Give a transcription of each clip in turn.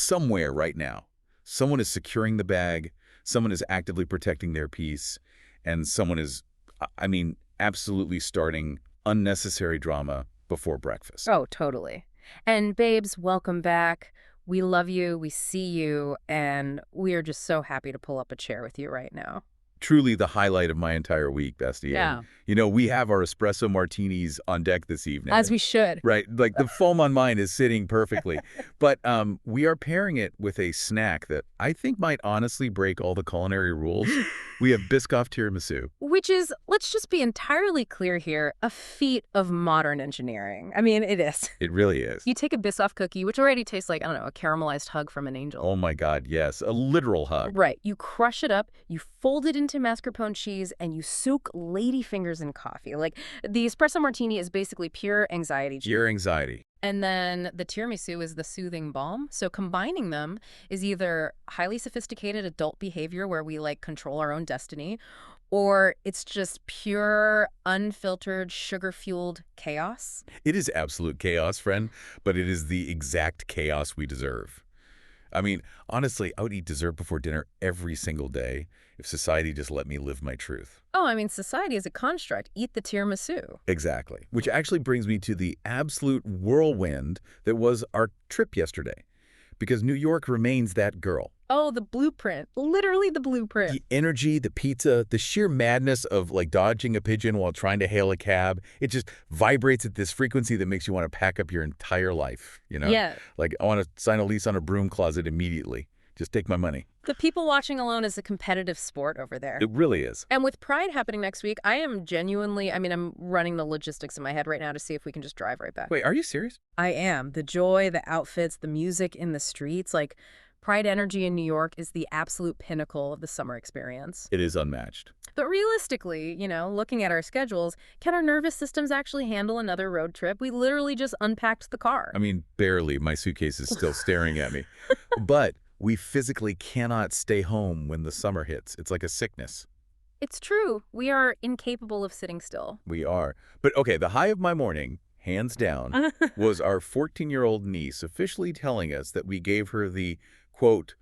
somewhere right now, someone is securing the bag, someone is actively protecting their peace, and someone is, I mean, absolutely starting unnecessary drama before breakfast. Oh, totally. And babes, welcome back. We love you, we see you, and we are just so happy to pull up a chair with you right now. Truly the highlight of my entire week, Bestie. And, Yeah. we have our espresso martinis on deck this evening. As we should. Right, like the foam on mine is sitting perfectly. But we are pairing it with a snack that I think might honestly break all the culinary rules. We have Biscoff tiramisu. Which is, let's just be entirely clear here, a feat of modern engineering. I mean, it is. It really is. You take a Biscoff cookie, which already tastes like, I don't know, a caramelized hug from an angel. Oh my God, yes, a literal hug. Right. You crush it up, you fold it into mascarpone cheese, and you soak ladyfingers in coffee. Like, the espresso martini is basically pure anxiety. Pure anxiety. And then the tiramisu is the soothing balm. So combining them is either highly sophisticated adult behavior where we like control our own destiny, or it's just pure, unfiltered, sugar-fueled chaos. It is absolute chaos, friend, but it is the exact chaos we deserve. I mean, honestly, I would eat dessert before dinner every single day if society just let me live my truth. Oh, I mean, society is a construct. Eat the tiramisu. Exactly. Which actually brings me to the absolute whirlwind that was our trip yesterday. Because New York remains that girl. Oh, the blueprint. Literally the blueprint. The energy, the pizza, the sheer madness of like dodging a pigeon while trying to hail a cab. It just vibrates at this frequency that makes you want to pack up your entire life, Yeah. Like, I want to sign a lease on a broom closet immediately. Just take my money. The people watching alone is a competitive sport over there. It really is. And with Pride happening next week, I am genuinely, I'm running the logistics in my head right now to see if we can just drive right back. Wait, are you serious? I am. The joy, the outfits, the music in the streets, like Pride energy in New York is the absolute pinnacle of the summer experience. It is unmatched. But realistically, looking at our schedules, can our nervous systems actually handle another road trip? We literally just unpacked the car. I mean, barely. My suitcase is still staring at me. But we physically cannot stay home when the summer hits. It's like a sickness. It's true. We are incapable of sitting still. We are. But okay, the high of my morning, hands down, was our 14-year-old niece officially telling us that we gave her the, quote,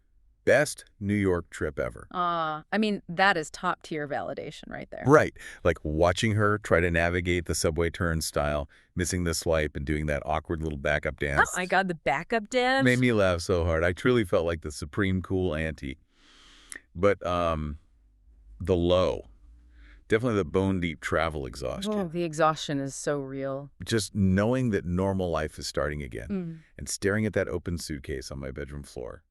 best New York trip ever. That is top tier validation right there. Right. Like watching her try to navigate the subway turnstile, missing the swipe and doing that awkward little backup dance. Oh my God, the backup dance. Made me laugh so hard. I truly felt like the supreme cool auntie. But the low, definitely the bone deep travel exhaustion. Oh, the exhaustion is so real. Just knowing that normal life is starting again and staring at that open suitcase on my bedroom floor.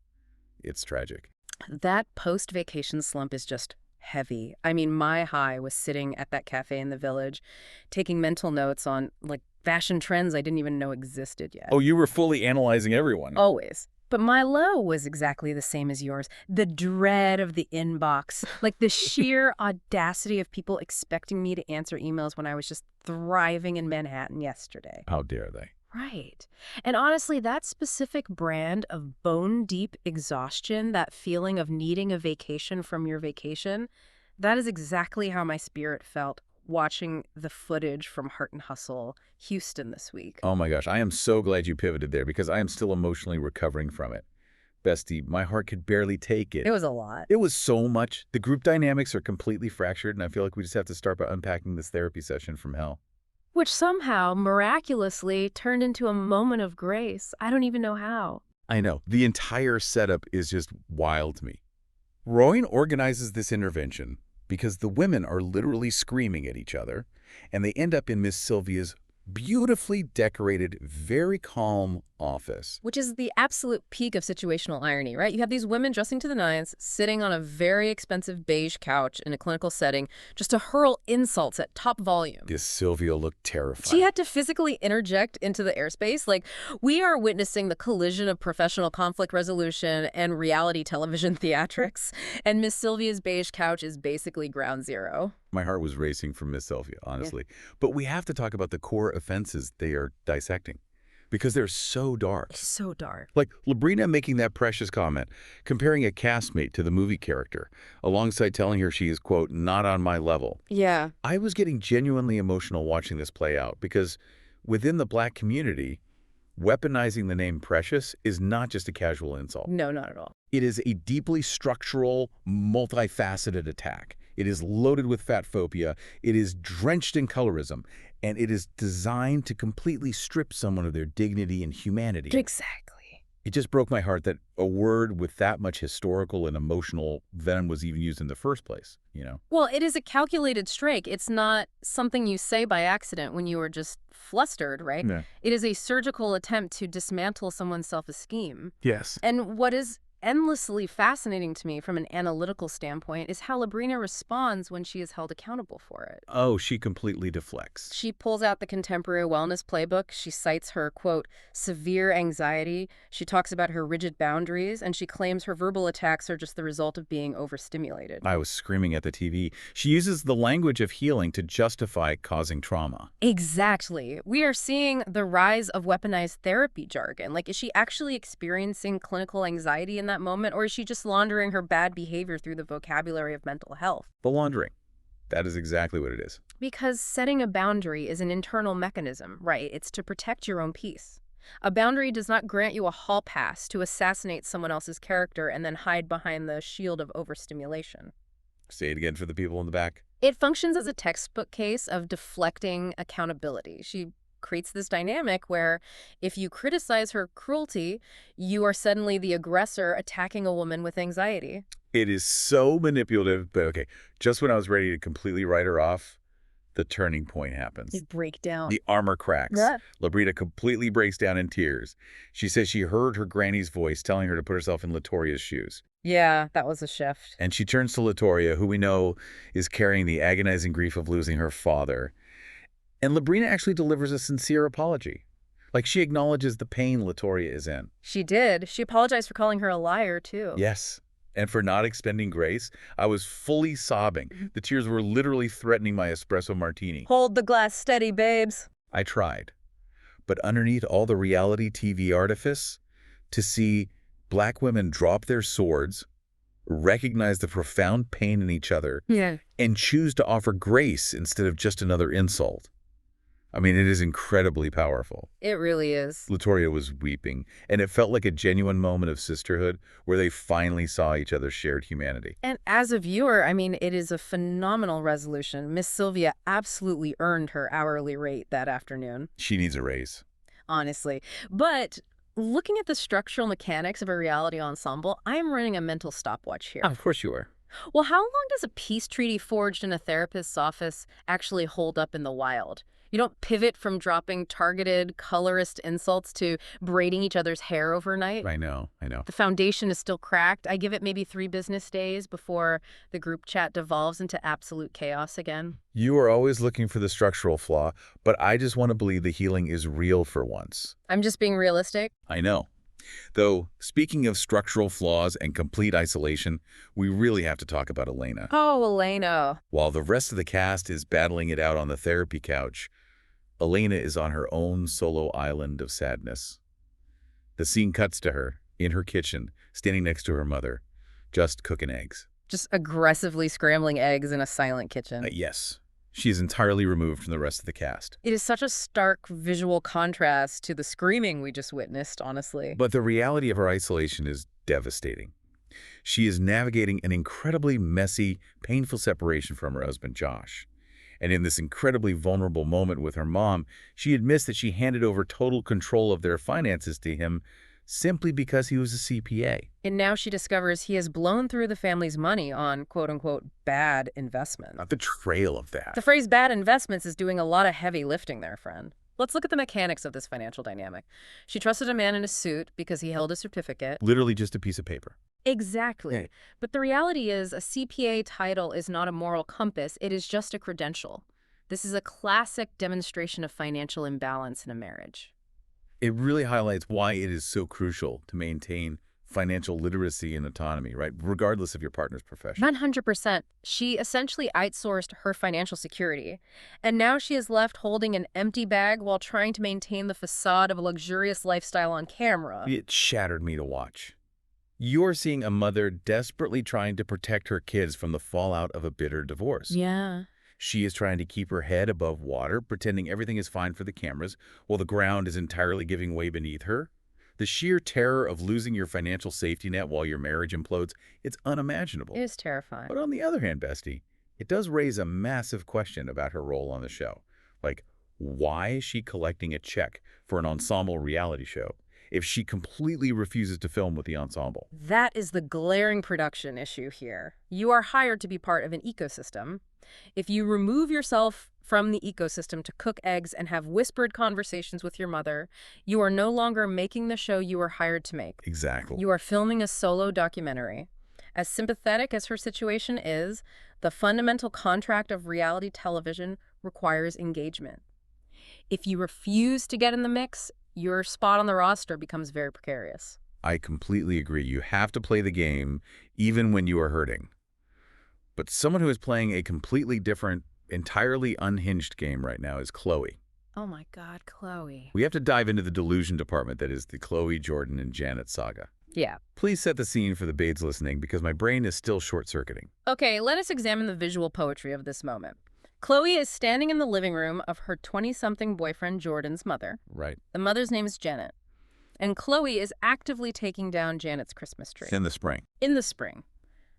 It's tragic. That post-vacation slump is just heavy. I mean, my high was sitting at that cafe in the Village, taking mental notes on, like, fashion trends I didn't even know existed yet. Oh, you were fully analyzing everyone. Always. But my low was exactly the same as yours. The dread of the inbox, like the sheer audacity of people expecting me to answer emails when I was just thriving in Manhattan yesterday. How dare they? Right. And honestly, that specific brand of bone-deep exhaustion, that feeling of needing a vacation from your vacation, that is exactly how my spirit felt watching the footage from Heart and Hustle Houston this week. Oh my gosh, I am so glad you pivoted there because I am still emotionally recovering from it. Bestie, my heart could barely take it. It was a lot. It was so much. The group dynamics are completely fractured, and I feel like we just have to start by unpacking this therapy session from hell. Which somehow, miraculously, turned into a moment of grace. I don't even know how. I know. The entire setup is just wild to me. Rowan organizes this intervention because the women are literally screaming at each other, and they end up in Miss Sylvia's beautifully decorated, very calm office. Which is the absolute peak of situational irony, right? You have these women dressing to the nines, sitting on a very expensive beige couch in a clinical setting, just to hurl insults at top volume. This Sylvia looked terrified. She had to physically interject into the airspace. Like, we are witnessing the collision of professional conflict resolution and reality television theatrics, and Miss Sylvia's beige couch is basically ground zero. My heart was racing for Miss Sylvia, honestly. Yeah. But we have to talk about the core offenses they are dissecting. Because they're so dark. So dark. Like LeBrina making that precious comment, comparing a castmate to the movie character, alongside telling her she is, quote, not on my level. Yeah. I was getting genuinely emotional watching this play out because within the Black community, weaponizing the name Precious is not just a casual insult. No, not at all. It is a deeply structural, multifaceted attack. It is loaded with fat phobia, it is drenched in colorism, and it is designed to completely strip someone of their dignity and humanity. Exactly. It just broke my heart that a word with that much historical and emotional venom was even used in the first place, you know? Well, it is a calculated strike. It's not something you say by accident when you are just flustered, right? Yeah. It is a surgical attempt to dismantle someone's self-esteem. Yes. And what is endlessly fascinating to me from an analytical standpoint is how LeBrina responds when she is held accountable for it. Oh, she completely deflects. She pulls out the contemporary wellness playbook. She cites her, quote, severe anxiety. She talks about her rigid boundaries, and she claims her verbal attacks are just the result of being overstimulated. I was screaming at the TV. She uses the language of healing to justify causing trauma. Exactly. We are seeing the rise of weaponized therapy jargon. Like, is she actually experiencing clinical anxiety in that moment, or is she just laundering her bad behavior through the vocabulary of mental health? The laundering. That is exactly what it is. Because setting a boundary is an internal mechanism, right? It's to protect your own peace. A boundary does not grant you a hall pass to assassinate someone else's character and then hide behind the shield of overstimulation. Say it again for the people in the back. It functions as a textbook case of deflecting accountability. She creates this dynamic where if you criticize her cruelty, you are suddenly the aggressor attacking a woman with anxiety. It is so manipulative, but okay, just when I was ready to completely write her off, the turning point happens. You break down. The armor cracks. Yeah. LeBrina completely breaks down in tears. She says she heard her granny's voice telling her to put herself in Latoria's shoes. Yeah, that was a shift. And she turns to Latoria, who we know is carrying the agonizing grief of losing her father. And LeBrina actually delivers a sincere apology. Like, she acknowledges the pain Latoria is in. She did. She apologized for calling her a liar, too. Yes. And for not expending grace, I was fully sobbing. The tears were literally threatening my espresso martini. Hold the glass steady, babes. I tried. But underneath all the reality TV artifice, to see Black women drop their swords, recognize the profound pain in each other, and choose to offer grace instead of just another insult. I mean, it is incredibly powerful. It really is. Latoria was weeping, and it felt like a genuine moment of sisterhood where they finally saw each other's shared humanity. And as a viewer, I mean, it is a phenomenal resolution. Miss Sylvia absolutely earned her hourly rate that afternoon. She needs a raise. Honestly. But looking at the structural mechanics of a reality ensemble, I am running a mental stopwatch here. Of course you are. Well, how long does a peace treaty forged in a therapist's office actually hold up in the wild? You don't pivot from dropping targeted, colorist insults to braiding each other's hair overnight. I know. The foundation is still cracked. I give it maybe 3 business days before the group chat devolves into absolute chaos again. You are always looking for the structural flaw, but I just want to believe the healing is real for once. I'm just being realistic. I know. Though, speaking of structural flaws and complete isolation, we really have to talk about Elena. Oh, Elena. While the rest of the cast is battling it out on the therapy couch, Elena is on her own solo island of sadness. The scene cuts to her, in her kitchen, standing next to her mother, just cooking eggs. Just aggressively scrambling eggs in a silent kitchen. Yes. She is entirely removed from the rest of the cast. It is such a stark visual contrast to the screaming we just witnessed, honestly. But the reality of her isolation is devastating. She is navigating an incredibly messy, painful separation from her husband, Josh. And in this incredibly vulnerable moment with her mom, she admits that she handed over total control of their finances to him simply because he was a CPA. And now she discovers he has blown through the family's money on quote-unquote bad investments. Not the trail of that. The phrase bad investments is doing a lot of heavy lifting there, friend. Let's look at the mechanics of this financial dynamic. She trusted a man in a suit because he held a certificate. Literally just a piece of paper. Exactly. Yeah. But the reality is a CPA title is not a moral compass. It is just a credential. This is a classic demonstration of financial imbalance in a marriage. It really highlights why it is so crucial to maintain financial literacy and autonomy, right? Regardless of your partner's profession. 100%. She essentially outsourced her financial security. And now she is left holding an empty bag while trying to maintain the facade of a luxurious lifestyle on camera. It shattered me to watch. You're seeing a mother desperately trying to protect her kids from the fallout of a bitter divorce. Yeah. She is trying to keep her head above water, pretending everything is fine for the cameras, while the ground is entirely giving way beneath her. The sheer terror of losing your financial safety net while your marriage implodes, it's unimaginable. It is terrifying. But on the other hand, Bestie, it does raise a massive question about her role on the show. Like, why is she collecting a check for an ensemble reality show if she completely refuses to film with the ensemble? That is the glaring production issue here. You are hired to be part of an ecosystem. If you remove yourself from the ecosystem to cook eggs and have whispered conversations with your mother, you are no longer making the show you were hired to make. Exactly. You are filming a solo documentary. As sympathetic as her situation is, the fundamental contract of reality television requires engagement. If you refuse to get in the mix, your spot on the roster becomes very precarious. I completely agree. You have to play the game even when you are hurting. But someone who is playing a completely different, entirely unhinged game right now is Chloe. Oh my God, Chloe. We have to dive into the delusion department that is the Chloe, Jordan, and Janet saga. Yeah. Please set the scene for the babes listening because my brain is still short-circuiting. Okay, let us examine the visual poetry of this moment. Chloe is standing in the living room of her 20-something boyfriend Jordan's mother. Right. The mother's name is Janet. And Chloe is actively taking down Janet's Christmas tree. In the spring. In the spring.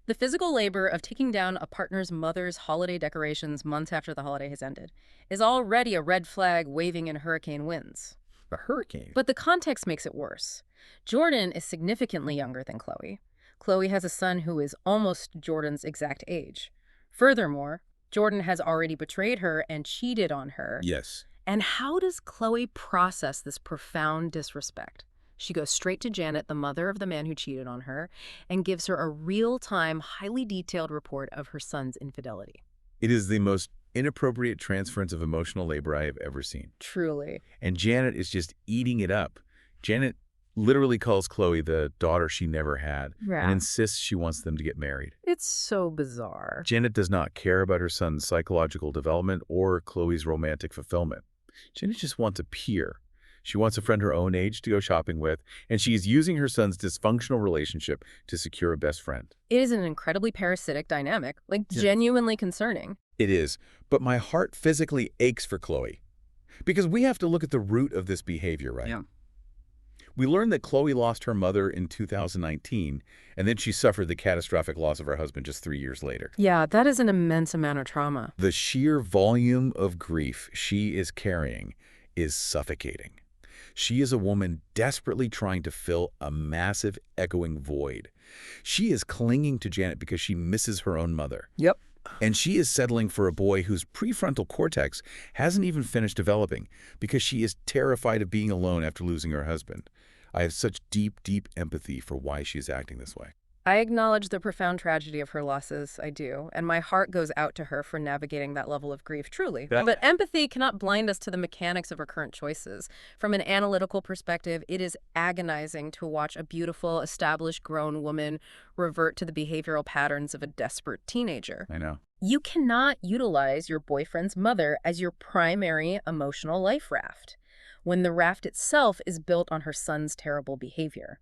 The physical labor of taking down a partner's mother's holiday decorations months after the holiday has ended is already a red flag waving in hurricane winds. A hurricane? But the context makes it worse. Jordan is significantly younger than Chloe. Chloe has a son who is almost Jordan's exact age. Furthermore, Jordan has already betrayed her and cheated on her. Yes. And how does Chloe process this profound disrespect? She goes straight to Janet, the mother of the man who cheated on her, and gives her a real-time, highly detailed report of her son's infidelity. It is the most inappropriate transference of emotional labor I have ever seen. Truly. And Janet is just eating it up. Janet literally calls Chloe the daughter she never had and insists she wants them to get married. It's so bizarre. Janet does not care about her son's psychological development or Chloe's romantic fulfillment. Janet just wants a peer. She wants a friend her own age to go shopping with, and she is using her son's dysfunctional relationship to secure a best friend. It is an incredibly parasitic dynamic, genuinely concerning. It is, but my heart physically aches for Chloe. Because we have to look at the root of this behavior, right? Yeah. We learned that Chloe lost her mother in 2019, and then she suffered the catastrophic loss of her husband just 3 years later. Yeah, that is an immense amount of trauma. The sheer volume of grief she is carrying is suffocating. She is a woman desperately trying to fill a massive, echoing void. She is clinging to Janet because she misses her own mother. Yep. And she is settling for a boy whose prefrontal cortex hasn't even finished developing because she is terrified of being alone after losing her husband. I have such deep, deep empathy for why she is acting this way. I acknowledge the profound tragedy of her losses, I do, and my heart goes out to her for navigating that level of grief, truly. But empathy cannot blind us to the mechanics of her current choices. From an analytical perspective, it is agonizing to watch a beautiful, established, grown woman revert to the behavioral patterns of a desperate teenager. I know. You cannot utilize your boyfriend's mother as your primary emotional life raft, when the raft itself is built on her son's terrible behavior.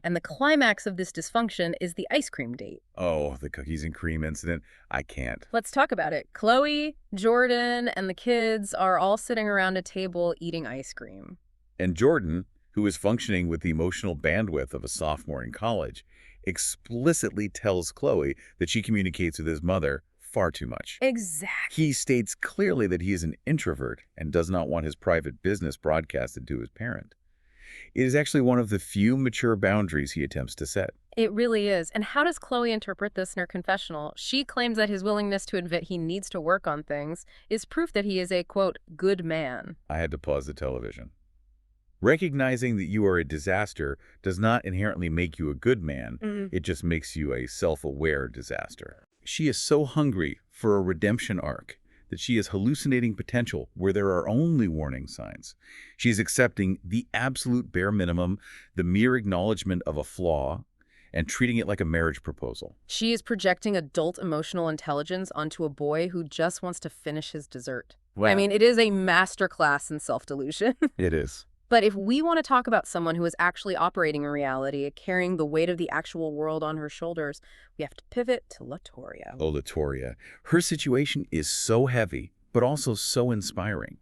And the climax of this dysfunction is the ice cream date. Oh, the cookies and cream incident. I can't. Let's talk about it. Chloe, Jordan, and the kids are all sitting around a table eating ice cream. And Jordan, who is functioning with the emotional bandwidth of a sophomore in college, explicitly tells Chloe that she communicates with his mother far too much. Exactly. He states clearly that he is an introvert and does not want his private business broadcasted to his parent. It is actually one of the few mature boundaries he attempts to set. It really is. And how does Chloe interpret this in her confessional? She claims that his willingness to admit he needs to work on things is proof that he is a, quote, good man. I had to pause the television. Recognizing that you are a disaster does not inherently make you a good man. It just makes you a self-aware disaster. She is so hungry for a redemption arc that she is hallucinating potential where there are only warning signs. She is accepting the absolute bare minimum, the mere acknowledgement of a flaw, and treating it like a marriage proposal. She is projecting adult emotional intelligence onto a boy who just wants to finish his dessert. Wow. I mean, it is a masterclass in self-delusion. It is. But if we want to talk about someone who is actually operating in reality, carrying the weight of the actual world on her shoulders, we have to pivot to Latoria. Oh, Latoria. Her situation is so heavy, but also so inspiring.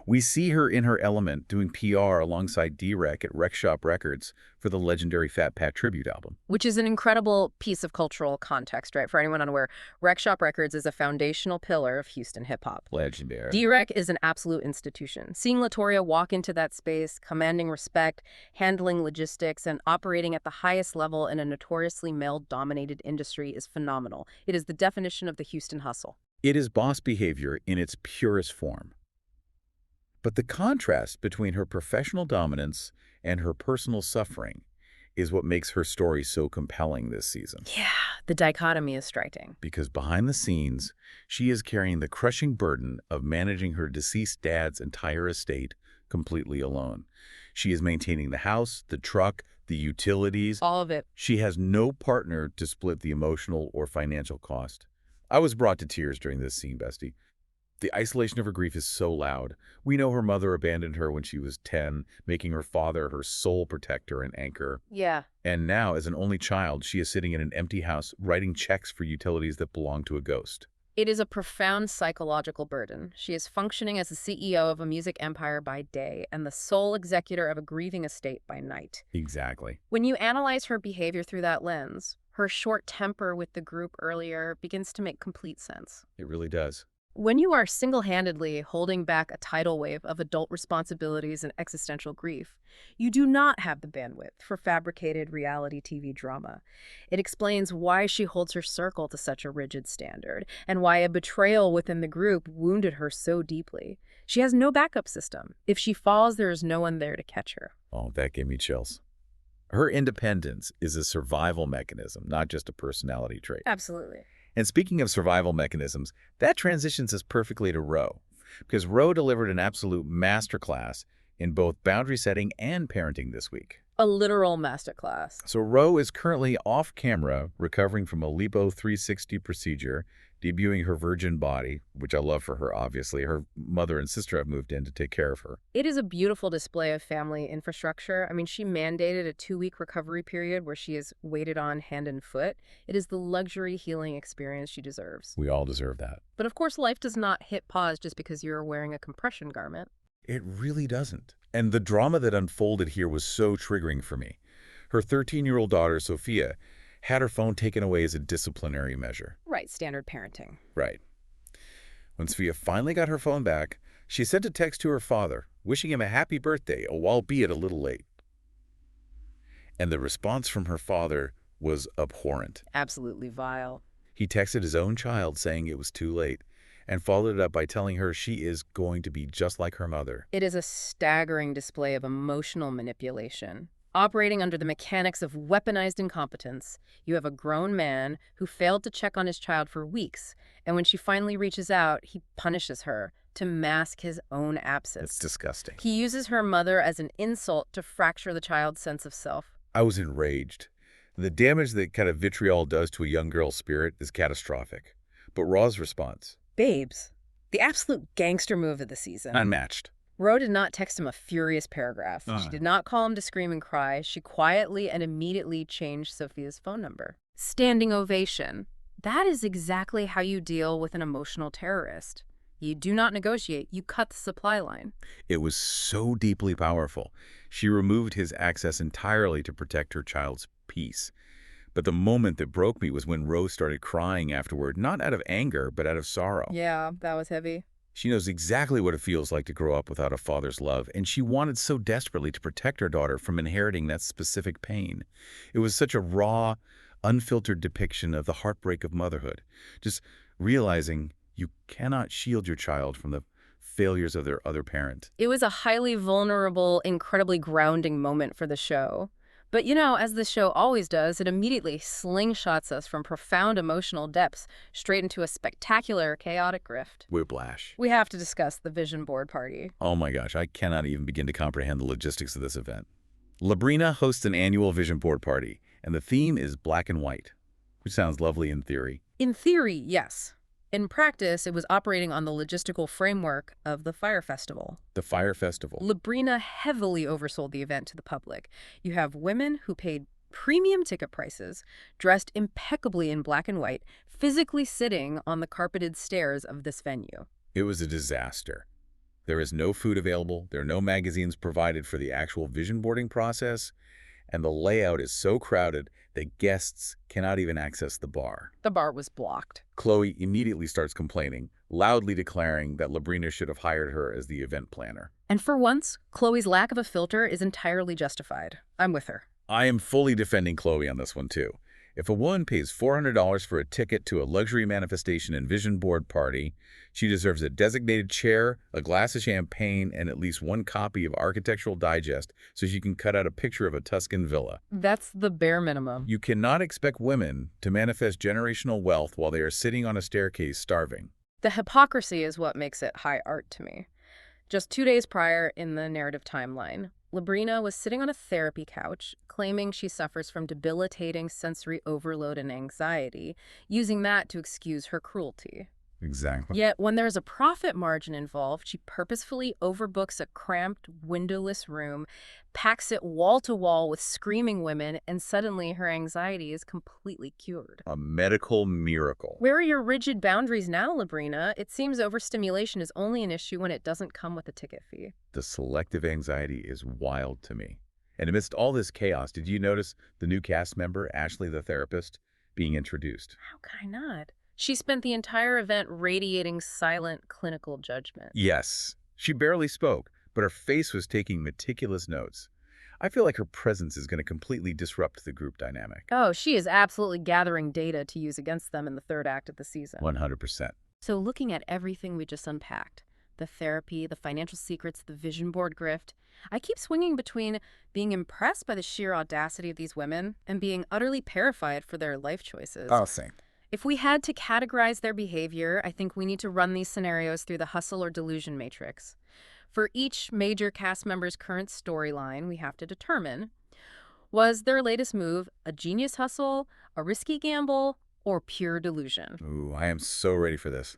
We see her in her element doing PR alongside D-Rec at Rec Shop Records for the legendary Fat Pat tribute album. Which is an incredible piece of cultural context, right? For anyone unaware, Rec Shop Records is a foundational pillar of Houston hip-hop. Legendary. D-Rec is an absolute institution. Seeing Latoria walk into that space, commanding respect, handling logistics, and operating at the highest level in a notoriously male-dominated industry is phenomenal. It is the definition of the Houston hustle. It is boss behavior in its purest form. But the contrast between her professional dominance and her personal suffering is what makes her story so compelling this season. Yeah, the dichotomy is striking. Because behind the scenes, she is carrying the crushing burden of managing her deceased dad's entire estate completely alone. She is maintaining the house, the truck, the utilities. All of it. She has no partner to split the emotional or financial cost. I was brought to tears during this scene, bestie. The isolation of her grief is so loud. We know her mother abandoned her when she was 10, making her father her sole protector and anchor. Yeah. And now, as an only child, she is sitting in an empty house writing checks for utilities that belong to a ghost. It is a profound psychological burden. She is functioning as the CEO of a music empire by day and the sole executor of a grieving estate by night. Exactly. When you analyze her behavior through that lens, her short temper with the group earlier begins to make complete sense. It really does. When you are single-handedly holding back a tidal wave of adult responsibilities and existential grief, you do not have the bandwidth for fabricated reality TV drama. It explains why she holds her circle to such a rigid standard, and why a betrayal within the group wounded her so deeply. She has no backup system. If she falls, there is no one there to catch her. Oh, that gave me chills. Her independence is a survival mechanism, not just a personality trait. Absolutely. And speaking of survival mechanisms, that transitions us perfectly to Ro, because Ro delivered an absolute masterclass in both boundary setting and parenting this week. A literal masterclass. So Ro is currently off camera recovering from a lipo 360 procedure, debuting her virgin body, which I love for her, obviously. Her mother and sister have moved in to take care of her. It is a beautiful display of family infrastructure. I mean, she mandated a 2-week recovery period where she is waited on hand and foot. It is the luxury healing experience she deserves. We all deserve that. But of course, life does not hit pause just because you're wearing a compression garment. It really doesn't. And the drama that unfolded here was so triggering for me. Her 13-year-old daughter, Sophia, had her phone taken away as a disciplinary measure. Right, standard parenting. Right. When Sophia finally got her phone back, she sent a text to her father, wishing him a happy birthday, albeit a little late. And the response from her father was abhorrent. Absolutely vile. He texted his own child saying it was too late, and followed it up by telling her she is going to be just like her mother. It is a staggering display of emotional manipulation. Operating under the mechanics of weaponized incompetence, you have a grown man who failed to check on his child for weeks, and when she finally reaches out, he punishes her to mask his own absence. It's disgusting. He uses her mother as an insult to fracture the child's sense of self. I was enraged. The damage that kind of vitriol does to a young girl's spirit is catastrophic. But Raw's response? Babes. The absolute gangster move of the season. Unmatched. Ro did not text him a furious paragraph. Uh-huh. She did not call him to scream and cry. She quietly and immediately changed Sophia's phone number. Standing ovation. That is exactly how you deal with an emotional terrorist. You do not negotiate. You cut the supply line. It was so deeply powerful. She removed his access entirely to protect her child's peace. But the moment that broke me was when Rose started crying afterward, not out of anger, but out of sorrow. Yeah, that was heavy. She knows exactly what it feels like to grow up without a father's love, and she wanted so desperately to protect her daughter from inheriting that specific pain. It was such a raw, unfiltered depiction of the heartbreak of motherhood. Just realizing you cannot shield your child from the failures of their other parent. It was a highly vulnerable, incredibly grounding moment for the show. But you know, as the show always does, it immediately slingshots us from profound emotional depths straight into a spectacular, chaotic grift. Whiplash. We have to discuss the vision board party. Oh my gosh, I cannot even begin to comprehend the logistics of this event. LeBrina hosts an annual vision board party, and the theme is black and white, which sounds lovely in theory. In theory, yes. In practice, it was operating on the logistical framework of the Fire Festival. The Fire Festival. LeBrina heavily oversold the event to the public. You have women who paid premium ticket prices, dressed impeccably in black and white, physically sitting on the carpeted stairs of this venue. It was a disaster. There is no food available, there are no magazines provided for the actual vision boarding process, and the layout is so crowded that guests cannot even access the bar. The bar was blocked. Chloe immediately starts complaining, loudly declaring that LeBrina should have hired her as the event planner. And for once, Chloe's lack of a filter is entirely justified. I'm with her. I am fully defending Chloe on this one, too. If a woman pays $400 for a ticket to a luxury manifestation and vision board party, she deserves a designated chair, a glass of champagne, and at least one copy of Architectural Digest so she can cut out a picture of a Tuscan villa. That's the bare minimum. You cannot expect women to manifest generational wealth while they are sitting on a staircase starving. The hypocrisy is what makes it high art to me. Just 2 days prior in the narrative timeline, LeBrina was sitting on a therapy couch, claiming she suffers from debilitating sensory overload and anxiety, using that to excuse her cruelty. Exactly. Yet, when there's a profit margin involved, she purposefully overbooks a cramped, windowless room, packs it wall to wall with screaming women, and suddenly her anxiety is completely cured. A medical miracle. Where are your rigid boundaries now, LeBrina? It seems overstimulation is only an issue when it doesn't come with a ticket fee. The selective anxiety is wild to me. And amidst all this chaos, did you notice the new cast member, Ashley the therapist, being introduced? How could I not? She spent the entire event radiating silent clinical judgment. Yes, she barely spoke, but her face was taking meticulous notes. I feel like her presence is going to completely disrupt the group dynamic. Oh, she is absolutely gathering data to use against them in the third act of the season. 100%. So looking at everything we just unpacked, the therapy, the financial secrets, the vision board grift, I keep swinging between being impressed by the sheer audacity of these women and being utterly terrified for their life choices. Oh, same. If we had to categorize their behavior, I think we need to run these scenarios through the hustle or delusion matrix. For each major cast member's current storyline, we have to determine, was their latest move a genius hustle, a risky gamble, or pure delusion? Ooh, I am so ready for this.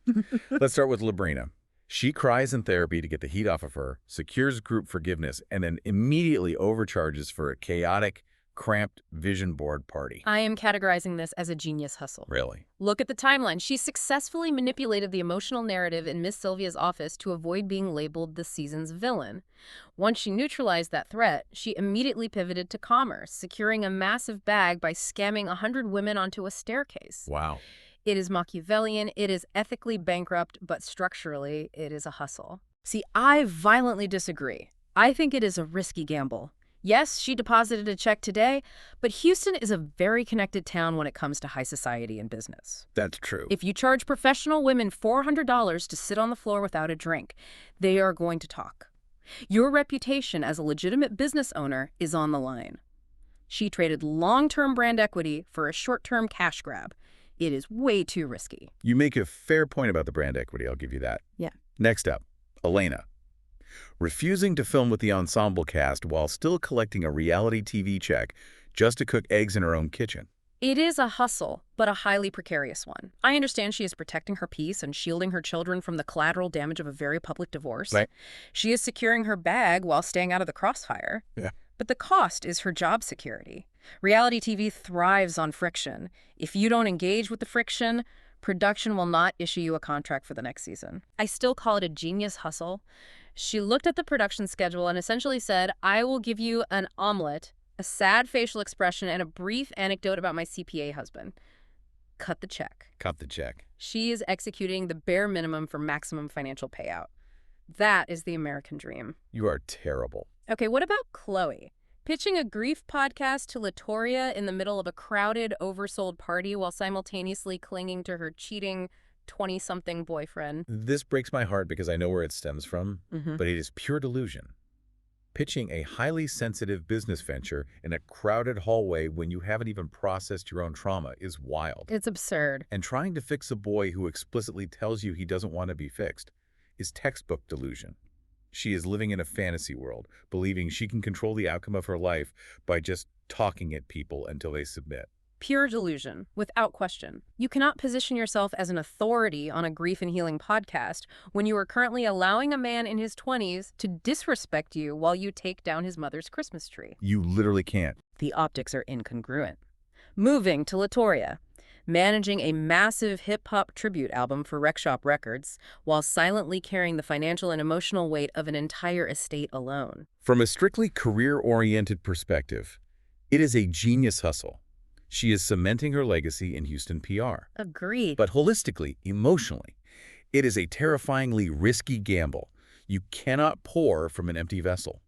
Let's start with LeBrina. She cries in therapy to get the heat off of her, secures group forgiveness, and then immediately overcharges for a chaotic, cramped vision board party. I am categorizing this as a genius hustle. Really? Look at the timeline. She successfully manipulated the emotional narrative in Miss Sylvia's office to avoid being labeled the season's villain. Once she neutralized that threat, she immediately pivoted to commerce, securing a massive bag by scamming 100 women onto a staircase. Wow. It is Machiavellian, it is ethically bankrupt, but structurally, it is a hustle. See, I violently disagree. I think it is a risky gamble. Yes, she deposited a check today, but Houston is a very connected town when it comes to high society and business. That's true. If you charge professional women $400 to sit on the floor without a drink, they are going to talk. Your reputation as a legitimate business owner is on the line. She traded long-term brand equity for a short-term cash grab. It is way too risky. You make a fair point about the brand equity, I'll give you that. Yeah. Next up, Elena. Refusing to film with the ensemble cast while still collecting a reality TV check just to cook eggs in her own kitchen. It is a hustle, but a highly precarious one. I understand she is protecting her peace and shielding her children from the collateral damage of a very public divorce. Right. She is securing her bag while staying out of the crossfire. Yeah. But the cost is her job security. Reality TV thrives on friction. If you don't engage with the friction, production will not issue you a contract for the next season. I still call it a genius hustle. She looked at the production schedule and essentially said, I will give you an omelet, a sad facial expression, and a brief anecdote about my CPA husband. Cut the check. Cut the check. She is executing the bare minimum for maximum financial payout. That is the American dream. You are terrible. Okay, what about Chloe? Pitching a grief podcast to Latoria in the middle of a crowded, oversold party while simultaneously clinging to her cheating 20-something boyfriend. This breaks my heart because I know where it stems from, Mm-hmm. but it is pure delusion. Pitching a highly sensitive business venture in a crowded hallway when you haven't even processed your own trauma is wild. It's absurd. And trying to fix a boy who explicitly tells you he doesn't want to be fixed is textbook delusion. She is living in a fantasy world, believing she can control the outcome of her life by just talking at people until they submit. Pure delusion, without question. You cannot position yourself as an authority on a grief and healing podcast when you are currently allowing a man in his 20s to disrespect you while you take down his mother's Christmas tree. You literally can't. The optics are incongruent. Moving to Latoria, managing a massive hip-hop tribute album for Rec Shop Records while silently carrying the financial and emotional weight of an entire estate alone. From a strictly career-oriented perspective, it is a genius hustle. She is cementing her legacy in Houston PR. Agreed. But holistically, emotionally, it is a terrifyingly risky gamble. You cannot pour from an empty vessel.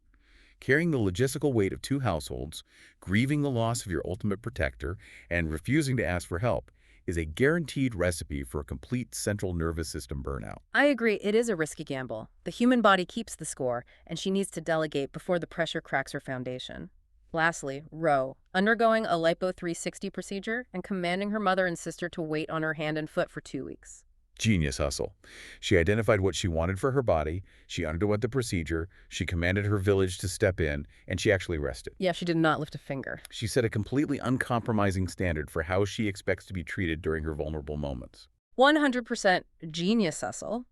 Carrying the logistical weight of two households, grieving the loss of your ultimate protector, and refusing to ask for help is a guaranteed recipe for a complete central nervous system burnout. I agree, it is a risky gamble. The human body keeps the score, and she needs to delegate before the pressure cracks her foundation. Lastly, Ro, undergoing a lipo 360 procedure and commanding her mother and sister to wait on her hand and foot for 2 weeks. Genius hustle. She identified what she wanted for her body, she underwent the procedure, she commanded her village to step in, and she actually rested. Yeah, she did not lift a finger. She set a completely uncompromising standard for how she expects to be treated during her vulnerable moments. 100% genius hustle.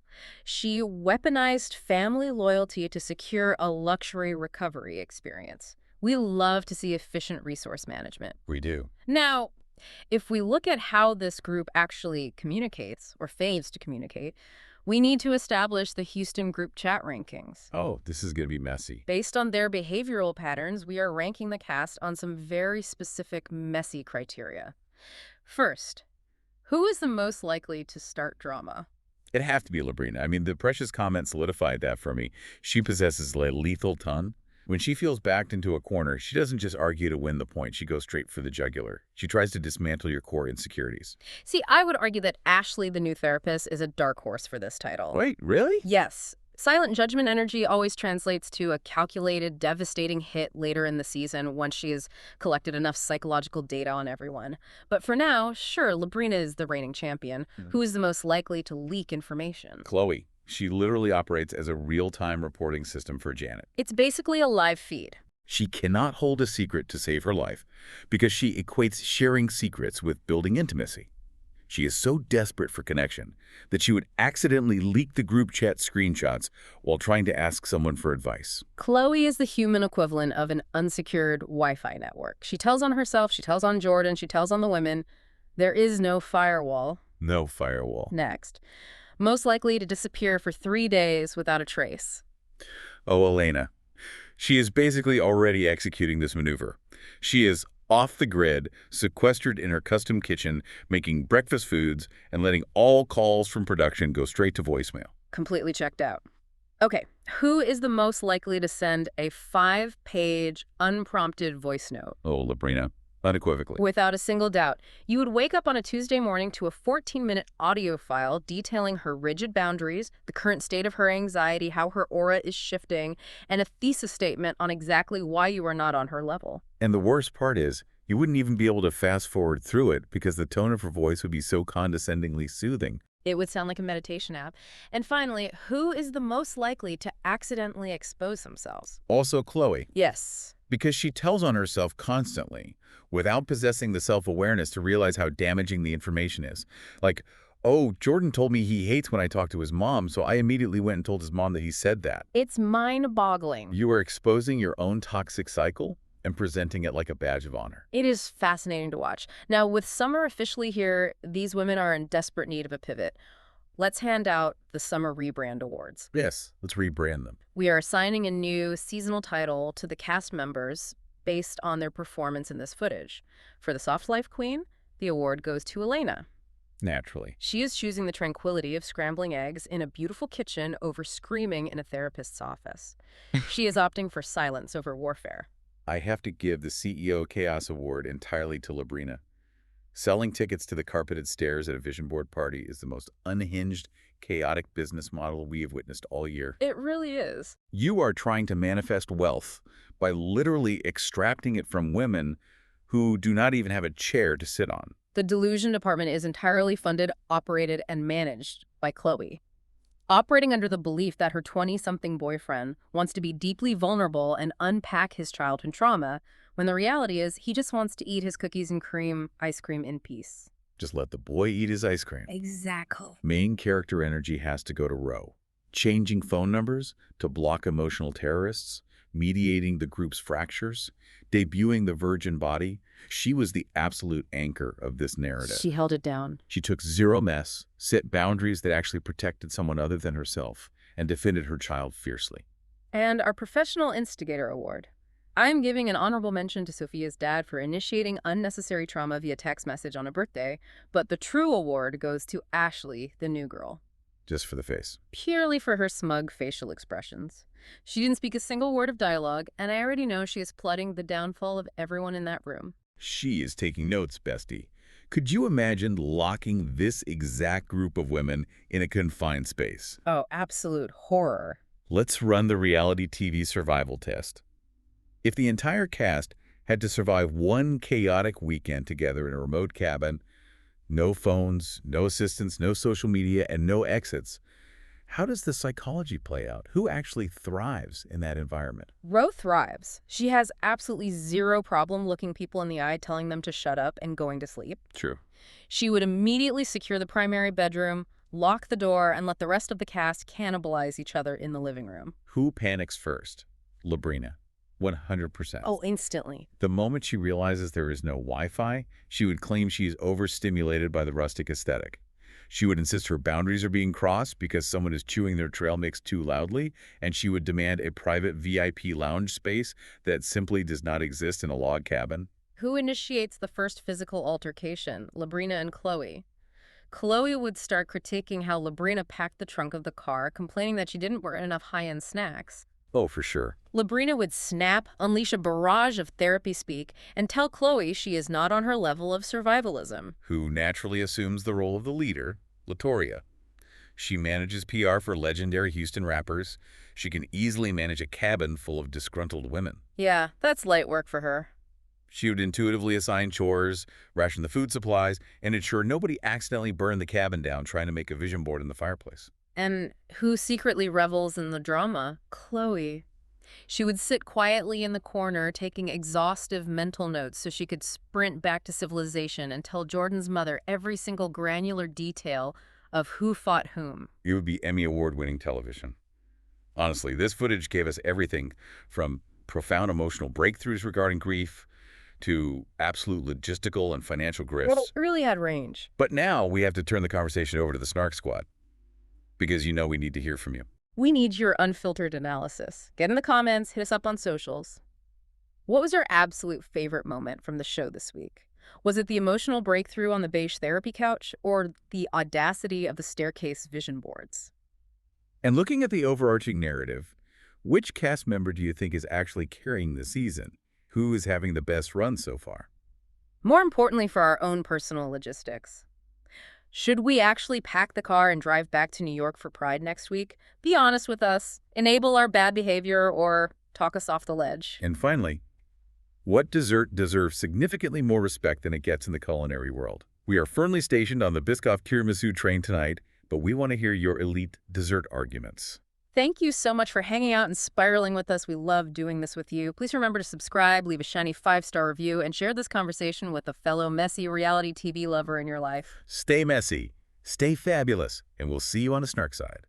She weaponized family loyalty to secure a luxury recovery experience. We love to see efficient resource management. We do. Now, if we look at how this group actually communicates, or fails to communicate, we need to establish the Houston group chat rankings. Oh, this is going to be messy. Based on their behavioral patterns, we are ranking the cast on some very specific messy criteria. First, who is the most likely to start drama? It'd have to be LeBrina. I mean, the Precious comment solidified that for me. She possesses a lethal tongue. When she feels backed into a corner, she doesn't just argue to win the point. She goes straight for the jugular. She tries to dismantle your core insecurities. See, I would argue that Ashley, the new therapist, is a dark horse for this title. Wait, really? Yes. Silent judgment energy always translates to a calculated, devastating hit later in the season once she has collected enough psychological data on everyone. But for now, sure, LeBrina is the reigning champion. Who is the most likely to leak information? Chloe. She literally operates as a real-time reporting system for Janet. It's basically a live feed. She cannot hold a secret to save her life because she equates sharing secrets with building intimacy. She is so desperate for connection that she would accidentally leak the group chat screenshots while trying to ask someone for advice. Chloe is the human equivalent of an unsecured Wi-Fi network. She tells on herself, she tells on Jordan, she tells on the women. There is no firewall. No firewall. Next. Most likely to disappear for 3 days without a trace. Oh, Elena. She is basically already executing this maneuver. She is off the grid, sequestered in her custom kitchen, making breakfast foods, and letting all calls from production go straight to voicemail. Completely checked out. Okay, who is the most likely to send a 5-page unprompted voice note? Oh, LeBrina. Unequivocally. Without a single doubt. You would wake up on a Tuesday morning to a 14-minute audio file detailing her rigid boundaries, the current state of her anxiety, how her aura is shifting, and a thesis statement on exactly why you are not on her level. And the worst part is, you wouldn't even be able to fast forward through it because the tone of her voice would be so condescendingly soothing. It would sound like a meditation app. And finally, who is the most likely to accidentally expose themselves? Also Chloe. Yes. Because she tells on herself constantly, without possessing the self-awareness to realize how damaging the information is. Like, oh, Jordan told me he hates when I talk to his mom, so I immediately went and told his mom that he said that. It's mind-boggling. You are exposing your own toxic cycle and presenting it like a badge of honor. It is fascinating to watch. Now, with summer officially here, these women are in desperate need of a pivot. Let's hand out the Summer Rebrand Awards. Yes, let's rebrand them. We are assigning a new seasonal title to the cast members based on their performance in this footage. For the Soft Life Queen, the award goes to Elena. Naturally. She is choosing the tranquility of scrambling eggs in a beautiful kitchen over screaming in a therapist's office. She is opting for silence over warfare. I have to give the CEO Chaos Award entirely to LeBrina. Selling tickets to the carpeted stairs at a vision board party is the most unhinged, chaotic business model we have witnessed all year. It really is. You are trying to manifest wealth by literally extracting it from women who do not even have a chair to sit on. The delusion department is entirely funded, operated, and managed by Chloe. operating under the belief that her 20-something boyfriend wants to be deeply vulnerable and unpack his childhood trauma, when the reality is he just wants to eat his cookies and cream ice cream in peace. Just let the boy eat his ice cream. Exactly. Main character energy has to go to Ro. Changing phone numbers to block emotional terrorists, mediating the group's fractures, debuting the virgin body. She was the absolute anchor of this narrative. She held it down. She took zero mess, set boundaries that actually protected someone other than herself, and defended her child fiercely. And our Professional Instigator Award. I am giving an honorable mention to Sophia's dad for initiating unnecessary trauma via text message on a birthday, but the true award goes to Ashley, the new girl. Just for the face. Purely for her smug facial expressions. She didn't speak a single word of dialogue, and I already know she is plotting the downfall of everyone in that room. She is taking notes, bestie. Could you imagine locking this exact group of women in a confined space? Oh, absolute horror. Let's run the reality TV survival test. If the entire cast had to survive one chaotic weekend together in a remote cabin, no phones, no assistants, no social media, and no exits, how does the psychology play out? Who actually thrives in that environment? Ro thrives. She has absolutely zero problem looking people in the eye, telling them to shut up and going to sleep. True. She would immediately secure the primary bedroom, lock the door, and let the rest of the cast cannibalize each other in the living room. Who panics first? LeBrina. 100%. Oh, instantly. The moment she realizes there is no Wi-Fi, she would claim she is overstimulated by the rustic aesthetic. She would insist her boundaries are being crossed because someone is chewing their trail mix too loudly, and she would demand a private VIP lounge space that simply does not exist in a log cabin. Who initiates the first physical altercation? LeBrina and Chloe. Chloe would start critiquing how LeBrina packed the trunk of the car, complaining that she didn't wear enough high-end snacks. Oh, for sure. LeBrina would snap, unleash a barrage of therapy speak, and tell Chloe she is not on her level of survivalism. Who naturally assumes the role of the leader, Latoria. She manages PR for legendary Houston rappers. She can easily manage a cabin full of disgruntled women. Yeah, that's light work for her. She would intuitively assign chores, ration the food supplies, and ensure nobody accidentally burned the cabin down trying to make a vision board in the fireplace. And who secretly revels in the drama? Chloe. She would sit quietly in the corner, taking exhaustive mental notes so she could sprint back to civilization and tell Jordan's mother every single granular detail of who fought whom. It would be Emmy Award-winning television. Honestly, this footage gave us everything from profound emotional breakthroughs regarding grief to absolute logistical and financial grifts. Well, it really had range. But now we have to turn the conversation over to the Snark Squad, because you know we need to hear from you. We need your unfiltered analysis. Get in the comments, hit us up on socials. What was your absolute favorite moment from the show this week? Was it the emotional breakthrough on the beige therapy couch or the audacity of the staircase vision boards? And looking at the overarching narrative, which cast member do you think is actually carrying the season? Who is having the best run so far? More importantly, for our own personal logistics. Should we actually pack the car and drive back to New York for Pride next week? Be honest with us, enable our bad behavior, or talk us off the ledge. And finally, what dessert deserves significantly more respect than it gets in the culinary world? We are firmly stationed on the Biscoff tiramisu train tonight, but we want to hear your elite dessert arguments. Thank you so much for hanging out and spiraling with us. We love doing this with you. Please remember to subscribe, leave a shiny 5-star review, and share this conversation with a fellow messy reality TV lover in your life. Stay messy, stay fabulous, and we'll see you on the Snark side.